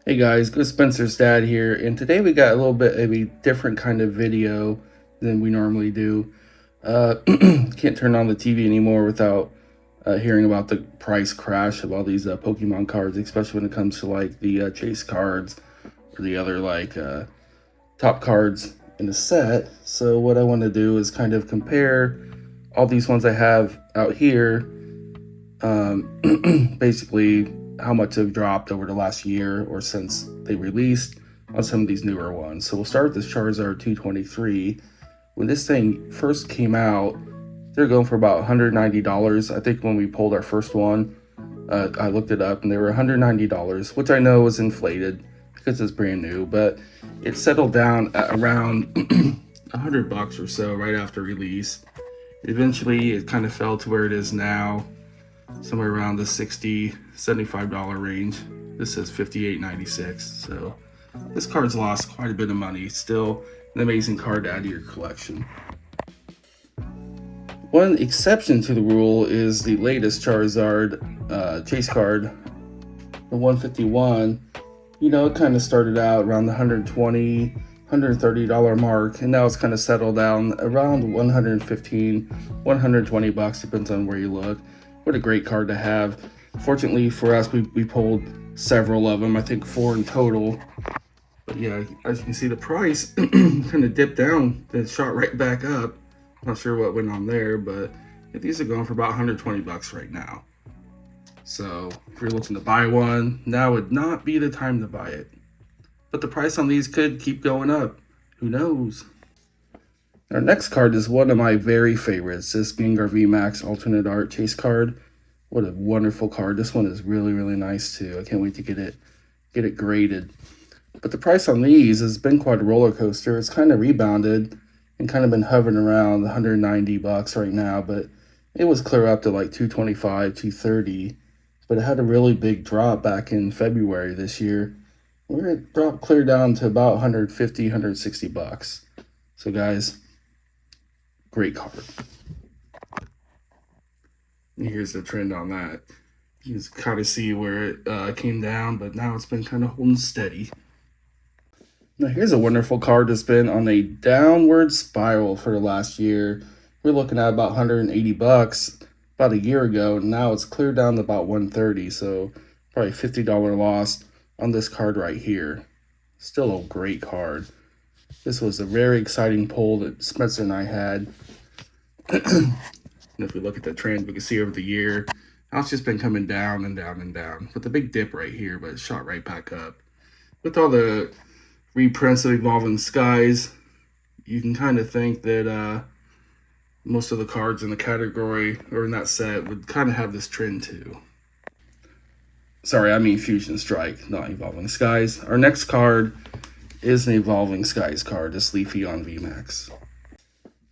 Hey guys, Good Spencer's dad here, and today we got a little bit of a different kind of video than we normally do. Can't turn on the TV anymore without hearing about the price crash of all these Pokemon cards, especially when it comes to like the chase cards or the other top cards in the set. So what I want to do is kind of compare all these ones I have out here, basically how much they've dropped over the last year or since they released on some of these newer ones. So we'll start with this Charizard 223. When this thing first came out, they're going for about $190. I think when we pulled our first one, I looked it up and they were $190, which I know was inflated because it's brand new, but it settled down at around $100 or so right after release. Eventually, it kind of fell to where it is now, somewhere around the $60, $75 range. This is $58.96. So this card's lost quite a bit of money. Still an amazing card to add to your collection. One exception to the rule is the latest Charizard chase card, the 151. You know, it kind of started out around the $120, $130 mark, and now it's kind of settled down around $115, $120, depends on where you look. What a great card to have. Fortunately for us, we pulled several of them, I think 4 in total. But yeah, as you can see, the price kind of dipped down, then shot right back up. Not sure what went on there, but these are going for about $120 right now. So if you're looking to buy one, now would not be the time to buy it. But the price on these could keep going up. Who knows? Our next card is one of my very favorites, this Gengar VMAX alternate art chase card. What a wonderful card. This one is really, really nice too. I can't wait to get it graded. But the price on these has been quite a roller coaster. It's kind of rebounded and kind of been hovering around $190 right now, but it was clear up to like $225, $230. But it had a really big drop back in February this year, where it dropped clear down to about $150, $160. So guys, great card. And here's the trend on that. You can kind of see where it came down, but now it's been kind of holding steady. Now here's a wonderful card that's been on a downward spiral for the last year. We're looking at about $180 about a year ago. Now it's cleared down to about $130, so probably $50 loss on this card right here. Still a great card. This was a very exciting pull that Spencer and I had. And if we look at the trend, we can see over the year, now it's just been coming down and down and down. With the big dip right here, but it shot right back up. With all the reprints of Evolving Skies, you can kind of think that most of the cards in the category or in that set would kind of have this trend too. Sorry, I mean Fusion Strike, not Evolving Skies. Our next card is an Evolving Skies card, this Leafeon VMAX.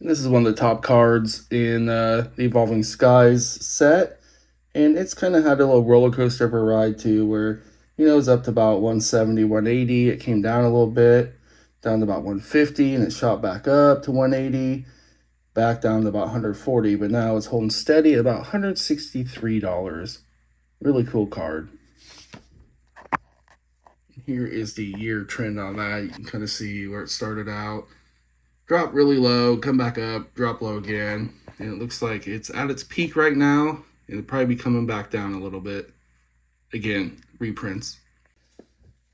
And this is one of the top cards in the Evolving Skies set. And it's kind of had a little roller coaster of a ride too, where, you know, it was up to about 170, 180. It came down a little bit, down to about 150, and it shot back up to 180, back down to about 140. But now it's holding steady at about $163. Really cool card. Here is the year trend on that. You can kind of see where it started out. Drop really low, come back up, drop low again. And it looks like it's at its peak right now. It'll probably be coming back down a little bit. Again, reprints.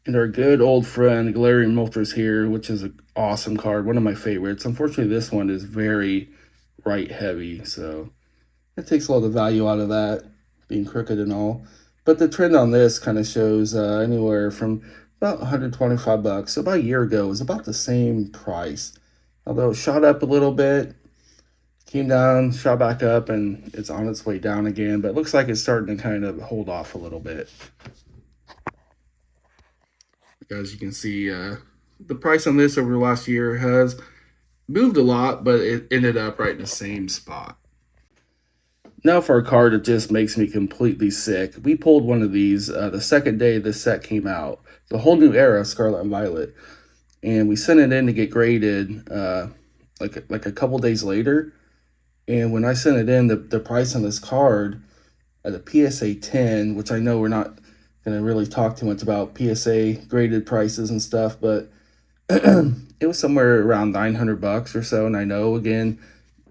And our good old friend Galarian Moltres here, which is an awesome card, one of my favorites. Unfortunately, this one is very right heavy, so it takes a lot of value out of that, being crooked and all. But the trend on this kind of shows anywhere from about $125. So about a year ago, it was about the same price. Although it shot up a little bit, came down, shot back up, and it's on its way down again. But it looks like it's starting to kind of hold off a little bit. As you can see, the price on this over the last year has moved a lot, but it ended up right in the same spot. Now for a card that just makes me completely sick. We pulled one of these the second day this set came out. The whole new era, Scarlet and Violet. And we sent it in to get graded like a couple days later. And when I sent it in, the price on this card at a PSA 10, which I know we're not gonna really talk too much about PSA graded prices and stuff, but it was somewhere around 900 bucks or so. And I know, again,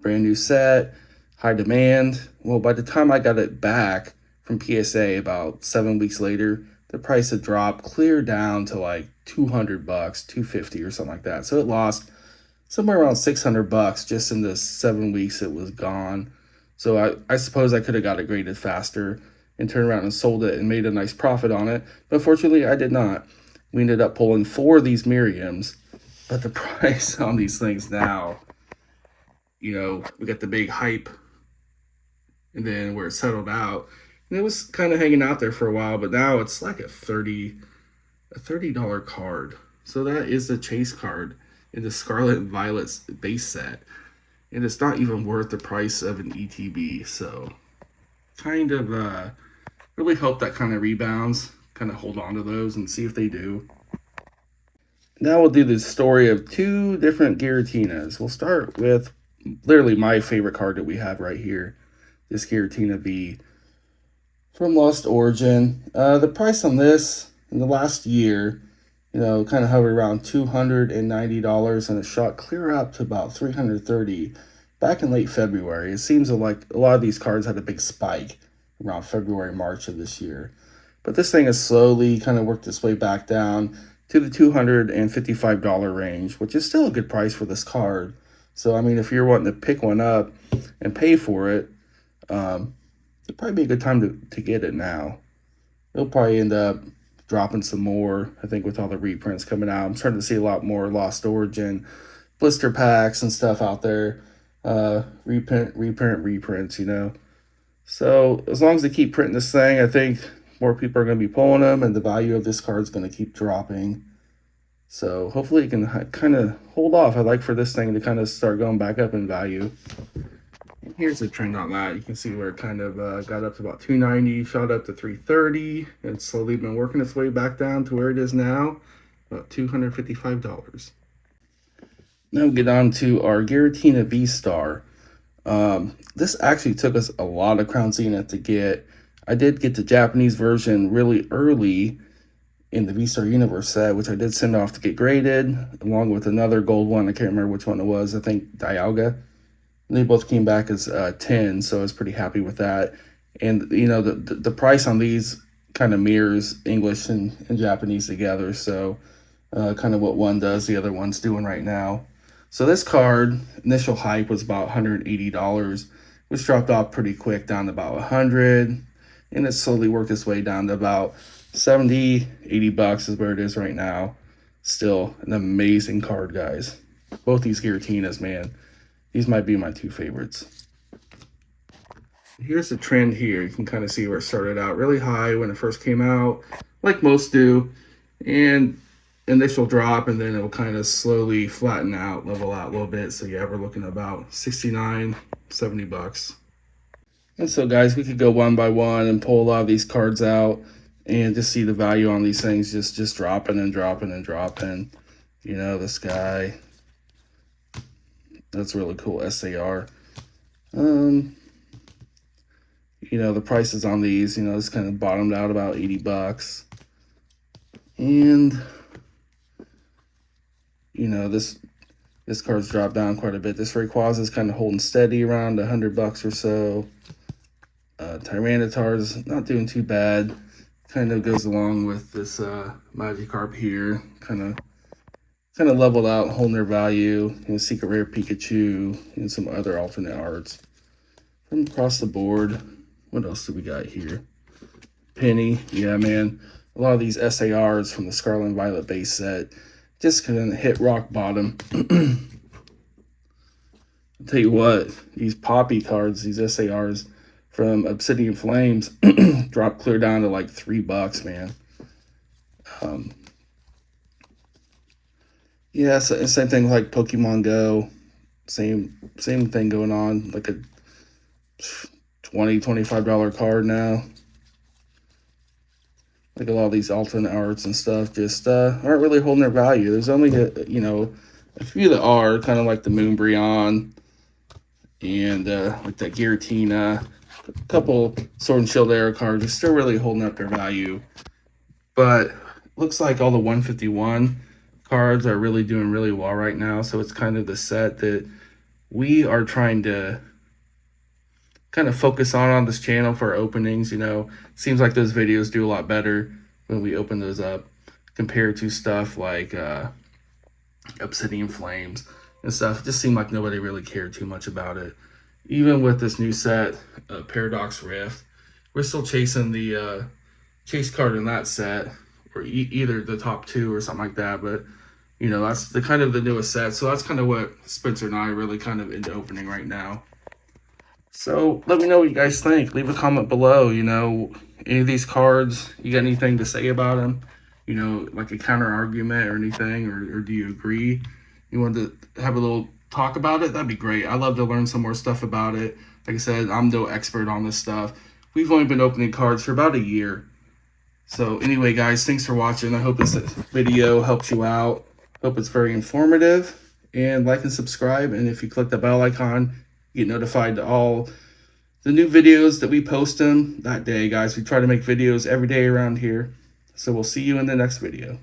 brand new set, high demand. Well, by the time I got it back from PSA about 7 weeks later, the price had dropped clear down to like 200 bucks, 250 or something like that. So it lost somewhere around 600 bucks just in the 7 weeks it was gone. So I suppose I could have got it graded faster and turned around and sold it and made a nice profit on it. But fortunately, I did not. We ended up pulling 4 of these Miriams, but the price on these things now, we got the big hype, and then where it settled out, and it was kind of hanging out there for a while, but now it's like a $30 card. So that is the chase card in the Scarlet and Violet's base set, and it's not even worth the price of an ETB. So kind of really hope that kind of rebounds, kind of hold on to those and see if they do. Now we'll do the story of 2 different Giratinas. We'll start with literally my favorite card that we have right here, this Giratina V from Lost Origin. The price on this in the last year, kind of hovered around $290, and it shot clear up to about $330 back in late February. It seems like a lot of these cards had a big spike around February, March of this year. But this thing has slowly kind of worked its way back down to the $255 range, which is still a good price for this card. So, I mean, if you're wanting to pick one up and pay for it, it'd probably be a good time to get it now. It'll probably end up dropping some more, I think, with all the reprints coming out. I'm starting to see a lot more Lost Origin blister packs and stuff out there. Reprints, So as long as they keep printing this thing, I think more people are going to be pulling them, and the value of this card is going to keep dropping. So hopefully it can kind of hold off. I'd like for this thing to kind of start going back up in value. And here's the trend on that. You can see where it kind of got up to about 290, shot up to 330, and slowly been working its way back down to where it is now, about $255. Now we'll get on to our Giratina V-Star. This actually took us a lot of Crown Zenith to get. I did get the Japanese version really early in the V-Star Universe set, which I did send off to get graded, along with another gold one. I can't remember which one it was. I think Dialga. They both came back as 10, so I was pretty happy with that. And, the price on these kind of mirrors English and Japanese together, so kind of what one does, the other one's doing right now. So this card, initial hype was about $180, which dropped off pretty quick down to about $100, and it slowly worked its way down to about 70, 80 bucks is where it is right now. Still an amazing card, guys. Both these Giratinas, man. These might be my 2 favorites. Here's the trend here. You can kind of see where it started out really high when it first came out, like most do, and initial drop, and then it will kind of slowly flatten out, level out a little bit. So yeah, we're looking at about 69, 70 bucks. And so guys, we could go one by one and pull a lot of these cards out and just see the value on these things just dropping and dropping and dropping. This guy, that's really cool. SAR. The prices on these, it's kind of bottomed out about 80 bucks. And this card's dropped down quite a bit. This Rayquaza is kind of holding steady around 100 bucks or so. Tyranitar's not doing too bad. Kind of goes along with this Magikarp here. Kind of leveled out, holding their value. Secret Rare Pikachu and some other alternate arts from across the board. What else do we got here? Penny, yeah, man. A lot of these SARs from the Scarlet and Violet base set just kind of hit rock bottom. I'll tell you what, these Poppy cards, these SARs from Obsidian Flames, dropped clear down to like $3, man. Yeah, so same thing like Pokemon Go. Same thing going on, like a $20-$25 card now. Like a lot of these alternate arts and stuff just aren't really holding their value. There's only a few that are, kind of like the Moonbreon and like that Giratina. A couple Sword and Shield era cards are still really holding up their value. but looks like all the 151 cards are really doing really well right now. So it's kind of the set that we are trying to kind of focus on this channel for openings. You know, seems like those videos do a lot better when we open those up compared to stuff like Obsidian Flames and stuff. It just seemed like nobody really cared too much about it. Even with this new set, Paradox Rift, we're still chasing the chase card in that set, or either the top two or something like that. But you know, that's the kind of the newest set, so that's kind of what Spencer and I are really kind of into opening right now. So let me know what you guys think. Leave a comment below. You know, any of these cards, you got anything to say about them? You know, like a counter argument or anything, or do you agree? You want to have a little talk about it? That'd be great. I'd love to learn some more stuff about it. Like I said, I'm no expert on this stuff. We've only been opening cards for about a year. So anyway, guys, thanks for watching. I hope this video helps you out. Hope it's very informative. And like and subscribe. And if you click the bell icon, you get notified to all the new videos that we post them that day, guys. We try to make videos every day around here. So we'll see you in the next video.